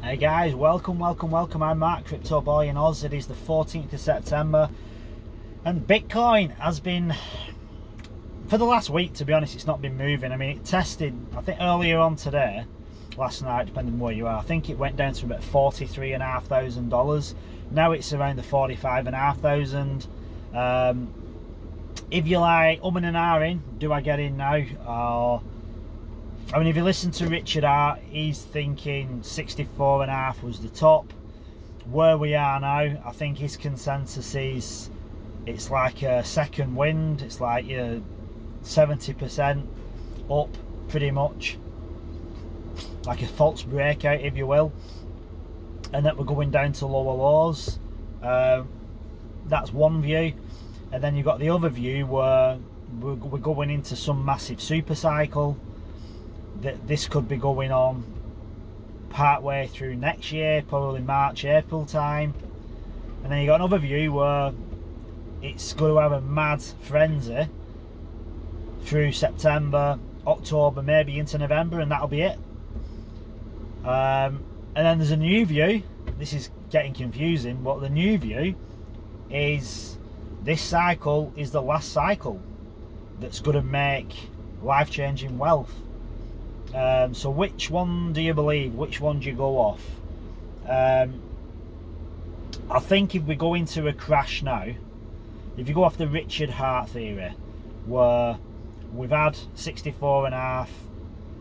Hey guys, welcome. I'm Mark, Crypto Boy in Oz. It is the 14th of September and Bitcoin has been, for the last week to be honest, it's not been moving. I mean, it tested, I think earlier on today, last night, depending on where you are, I think it went down to about $43,500. Now it's around the 45,500. If you're like umming and ahhing, do I get in now? Or I mean, if you listen to Richard Hart, he's thinking 64.5 was the top. Where we are now, I think his consensus is it's like a second wind. It's like you're 70% up, pretty much. Like a false breakout, if you will. And that we're going down to lower lows. That's one view. And then you've got the other view where we're going into some massive super cycle. That this could be going on part way through next year, probably March, April time. And then you got another view where it's going to have a mad frenzy through September, October, maybe into November, and that'll be it. And then there's a new view. This is getting confusing, but the new view is this cycle is the last cycle that's going to make life-changing wealth. So which one do you believe? Which one do you go off? I think if we go into a crash now, if you go off the Richard Hart theory, where we've had 64.5,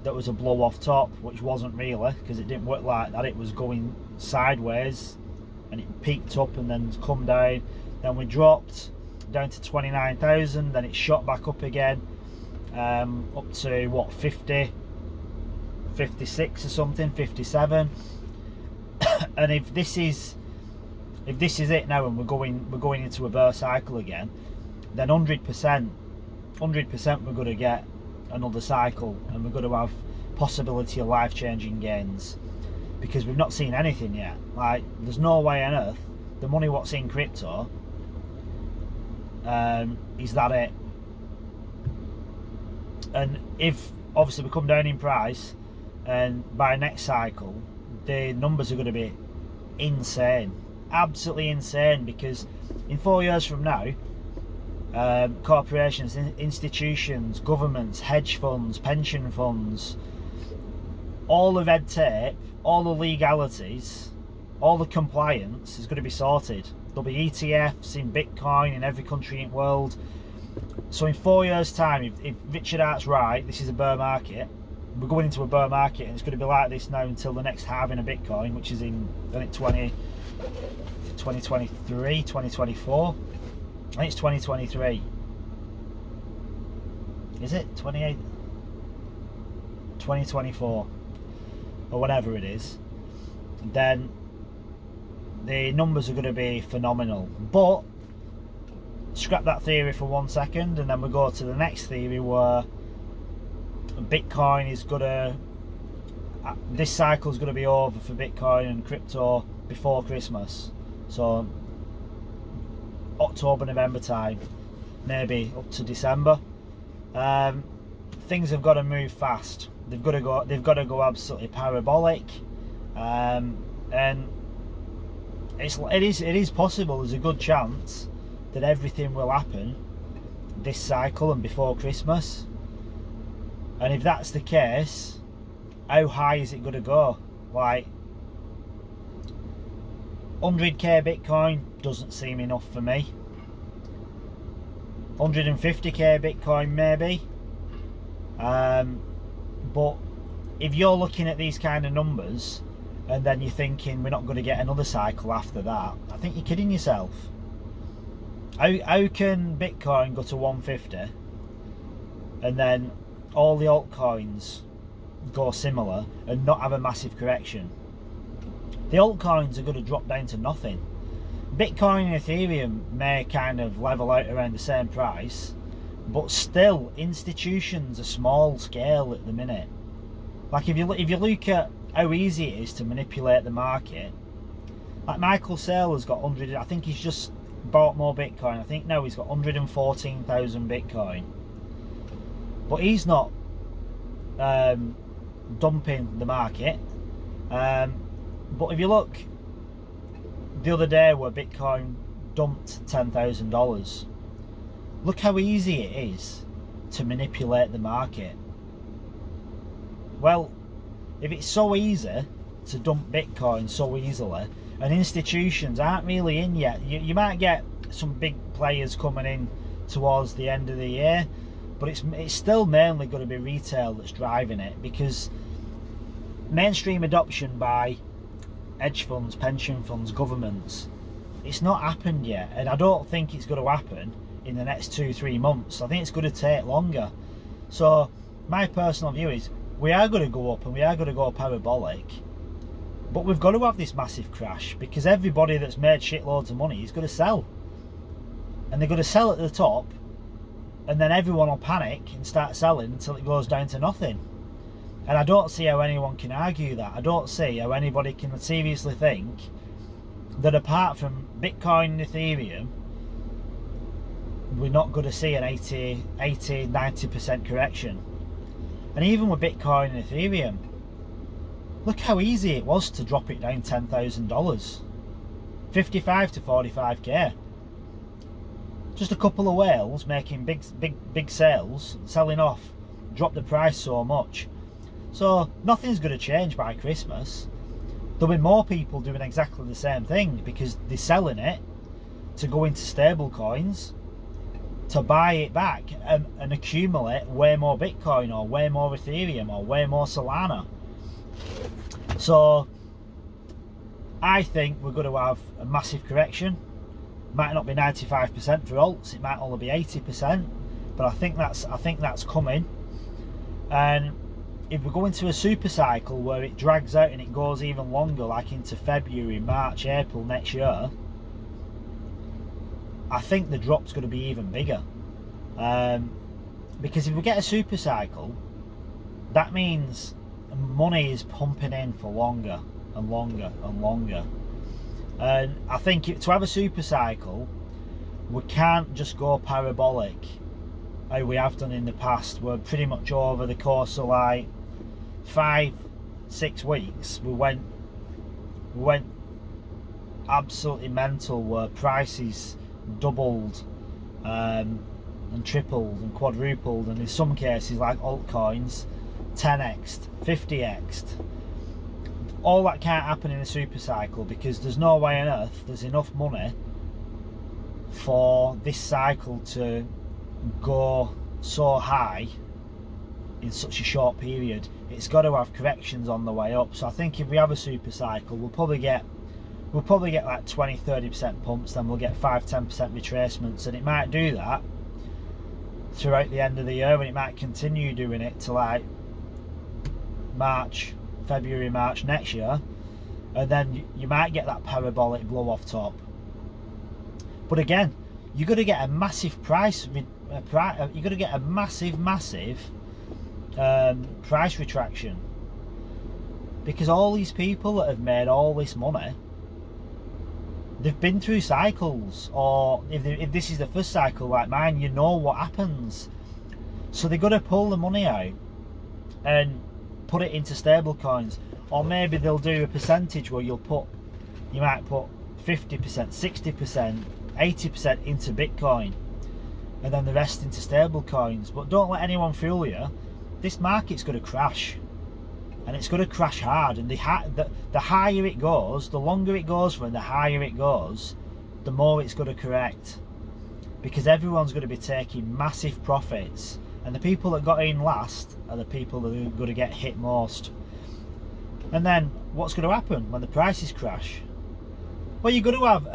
that was a blow off top, which wasn't really, because it didn't work like that. It was going sideways and it peaked up and then come down. Then we dropped down to 29,000, then it shot back up again, up to what, 50, 56 or something, 57. And if this is it now and we're going into a bear cycle again, then 100% we're going to get another cycle and we're going to have possibility of life-changing gains, because we've not seen anything yet. Like, there's no way on earth the money what's in crypto is that it. And if obviously we come down in price, and by next cycle the numbers are going to be insane, absolutely insane, because in 4 years from now, corporations, institutions, governments, hedge funds, pension funds, all the red tape, all the legalities, all the compliance is going to be sorted. There'll be ETFs in Bitcoin in every country in the world. So in 4 years time, if Richard Hart's right, this is a bear market, we're going into a bear market, and it's going to be like this now until the next halving of Bitcoin, which is in, I think, 2023, 2024. I think it's 2023. Is it 28? 2024 or whatever it is. Then the numbers are going to be phenomenal. But scrap that theory for 1 second, and then we go to the next theory where Bitcoin is gonna, this cycle is going to be over for Bitcoin and crypto before Christmas. So October, November time, maybe up to December. Things have got to move fast. They've got to go absolutely parabolic, and it is possible. There's a good chance that everything will happen this cycle and before Christmas. And if that's the case, how high is it going to go? Like 100k Bitcoin doesn't seem enough for me. 150k Bitcoin maybe. But if you're looking at these kind of numbers and then you're thinking we're not going to get another cycle after that, I think you're kidding yourself. How can Bitcoin go to 150 and then all the altcoins go similar and not have a massive correction? The altcoins are going to drop down to nothing. Bitcoin and Ethereum may kind of level out around the same price, but still institutions are small scale at the minute. Like if you look at how easy it is to manipulate the market, like Michael Saylor's got 100, I think he's just bought more Bitcoin. I think now he's got 114,000 Bitcoin, but he's not dumping the market. But if you look, the other day where Bitcoin dumped $10,000, look how easy it is to manipulate the market. Well, if it's so easy to dump Bitcoin so easily, and institutions aren't really in yet, you might get some big players coming in towards the end of the year, but it's still mainly going to be retail that's driving it, because mainstream adoption by hedge funds, pension funds, governments, it's not happened yet, and I don't think it's going to happen in the next 2-3 months. I think it's going to take longer. So my personal view is we are going to go up, and we are going to go parabolic, but we've got to have this massive crash, because everybody that's made shitloads of money is going to sell, and they're going to sell at the top, and then everyone will panic and start selling until it goes down to nothing. And I don't see how anyone can argue that. I don't see how anybody can seriously think that apart from Bitcoin and Ethereum, we're not going to see an 80-90% correction. And even with Bitcoin and Ethereum, look how easy it was to drop it down $10,000, 55 to 45k. Just a couple of whales making big sales, selling off, dropped the price so much. So nothing's going to change by Christmas. There'll be more people doing exactly the same thing, because they're selling it to go into stable coins, to buy it back and accumulate way more Bitcoin or way more Ethereum or way more Solana. So I think we're going to have a massive correction. Might not be 95% for alts, it might only be 80%, but I think that's coming. And if we go into a super cycle where it drags out and it goes even longer, like into February, March, April next year, I think the drop's going to be even bigger. Because if we get a super cycle, that means money is pumping in for longer and longer and longer. And I think to have a super cycle, we can't just go parabolic how we have done in the past. We're pretty much over the course of like 5-6 weeks, we went absolutely mental, where prices doubled and tripled and quadrupled, and in some cases like altcoins 10x'd, 50x'd. All that can't happen in a super cycle, because there's no way on earth there's enough money for this cycle to go so high in such a short period. It's got to have corrections on the way up. So I think if we have a super cycle, we'll probably get like 20-30% pumps, then we'll get 5-10% retracements, and it might do that throughout the end of the year, and it might continue doing it to like February, March next year, and then you might get that parabolic blow off top. But again, you're going to get a massive price retraction, because all these people that have made all this money, they've been through cycles, or if this is the first cycle like mine, you know what happens. So they've got to pull the money out and put it into stable coins, or maybe they'll do a percentage where you might put 50%, 60%, 80% into Bitcoin, and then the rest into stable coins. But don't let anyone fool you. This market's going to crash, and it's going to crash hard. And the higher it goes, the longer it goes for, and the higher it goes, the more it's going to correct, because everyone's going to be taking massive profits, and the people that got in last are the people that are going to get hit most. And then what's going to happen when the prices crash? Well, you're going to have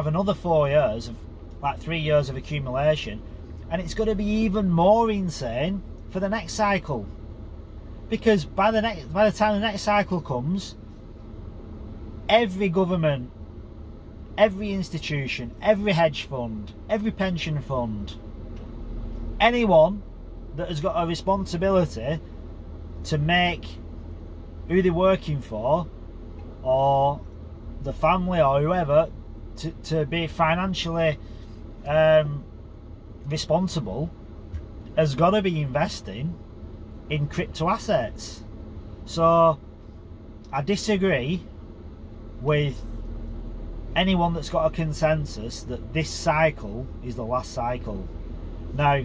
another 4 years of, like 3 years of accumulation, and it's going to be even more insane for the next cycle, because by the time the next cycle comes, every government, every institution, every hedge fund, every pension fund, anyone that has got a responsibility to make who they're working for, or the family or whoever, to be financially responsible, has got to be investing in crypto assets. So I disagree with anyone that's got a consensus that this cycle is the last cycle. Now,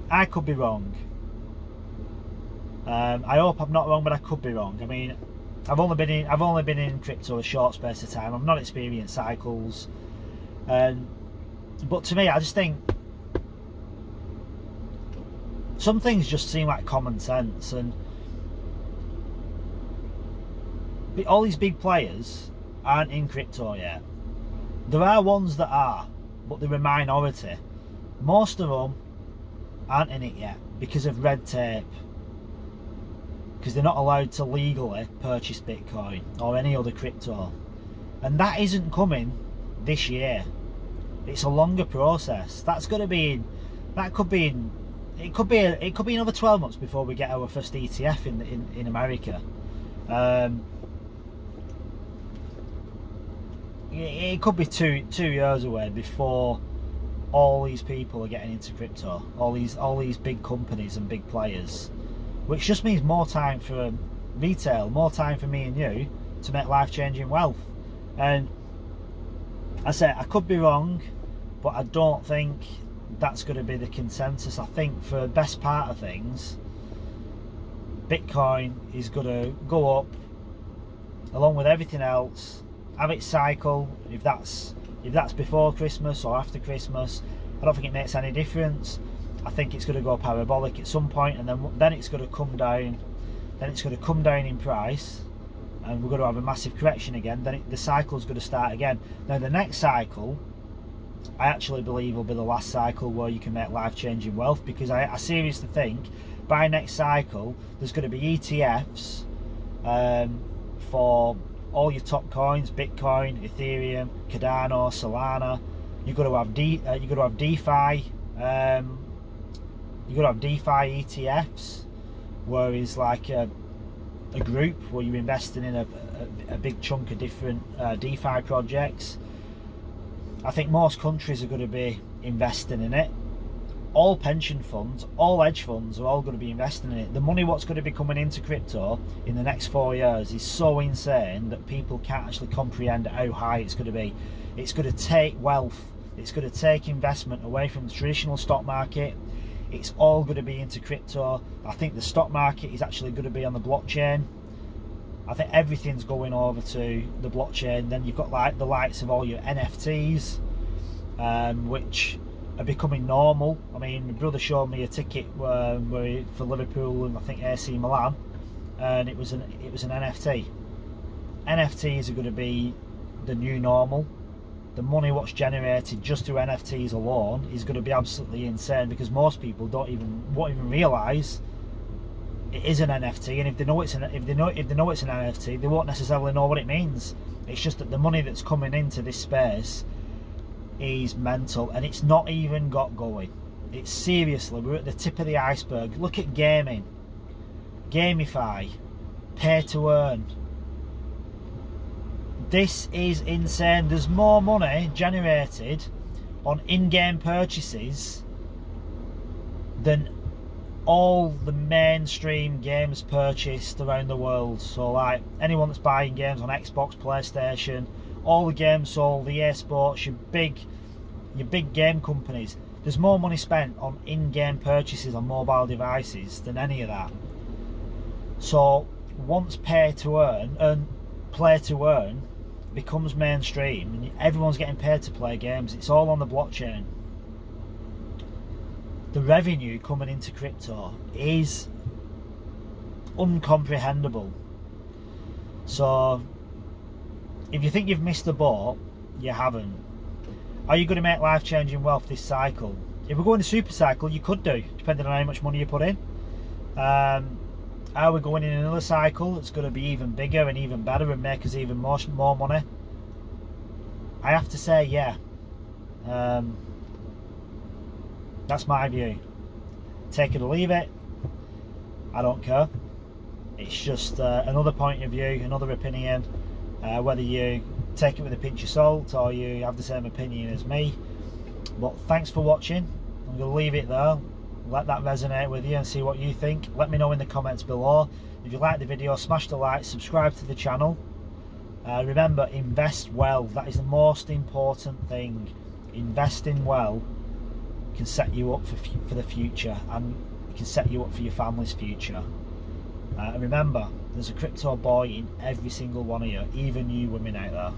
I could be wrong. I hope I'm not wrong, but I could be wrong. I mean, I've only been in crypto a short space of time. I've not experienced cycles, but to me, I just think some things just seem like common sense, and all these big players aren't in crypto yet. There are ones that are, but they're a minority. Most of them aren't in it yet because of red tape, because they're not allowed to legally purchase Bitcoin or any other crypto, and that isn't coming this year. It's a longer process. That's going to be in, that could be in, it could be another 12 months before we get our first ETF in America. It could be two years away before all these people are getting into crypto, all these big companies and big players, which just means more time for retail, more time for me and you to make life-changing wealth. And I say I could be wrong, but I don't think that's going to be the consensus. I think for the best part of things, Bitcoin is going to go up along with everything else, have its cycle. If that's before Christmas or after Christmas, I don't think it makes any difference. I think it's going to go parabolic at some point, and then it's going to come down. Then it's going to come down in price, and we're going to have a massive correction again. Then the cycle's going to start again. Now the next cycle, I actually believe, will be the last cycle where you can make life-changing wealth, because I seriously think by next cycle there's going to be ETFs for all your top coins: Bitcoin, Ethereum, Cardano, Solana. You've got to have DeFi. You've got to have DeFi ETFs, where it's like a group where you're investing in a big chunk of different DeFi projects. I think most countries are going to be investing in it. All pension funds, all hedge funds are all going to be investing in it. The money what's going to be coming into crypto in the next 4 years is so insane that people can't actually comprehend how high it's going to be. It's going to take wealth, it's going to take investment away from the traditional stock market. It's all going to be into crypto. I think the stock market is actually going to be on the blockchain. I think everything's going over to the blockchain. Then you've got like the likes of all your NFTs, which are becoming normal. I mean, my brother showed me a ticket for Liverpool and I think AC Milan, and it was an NFT. NFTs are going to be the new normal. The money what's generated just through NFTs alone is going to be absolutely insane, because most people won't even realise it is an NFT, and if they know it's an NFT, they won't necessarily know what it means. It's just that the money that's coming into this space is mental, and it's not even got going. It's seriously, we're at the tip of the iceberg. Look at gaming, gamify, pay to earn. This is insane. There's more money generated on in-game purchases than all the mainstream games purchased around the world. So like anyone that's buying games on Xbox, PlayStation, all the games sold, EA Sports, your big game companies, there's more money spent on in-game purchases on mobile devices than any of that. So once pay to earn and play to earn becomes mainstream and everyone's getting paid to play games, it's all on the blockchain. The revenue coming into crypto is uncomprehendable. So if you think you've missed the boat, you haven't. Are you going to make life-changing wealth this cycle? If we're going to super cycle, you could do, depending on how much money you put in. Are we going in another cycle that's going to be even bigger and even better and make us even more money? I have to say, yeah. That's my view. Take it or leave it. I don't care. It's just another point of view, another opinion. Whether you take it with a pinch of salt or you have the same opinion as me. But thanks for watching. I'm going to leave it there. let that resonate with you and see what you think. Let me know in the comments below. If you like the video, smash the like, subscribe to the channel. Remember, invest well. That is the most important thing. Investing well can set you up for the future, and can set you up for your family's future. And remember, there's a crypto boy in every single one of you, even you women out there.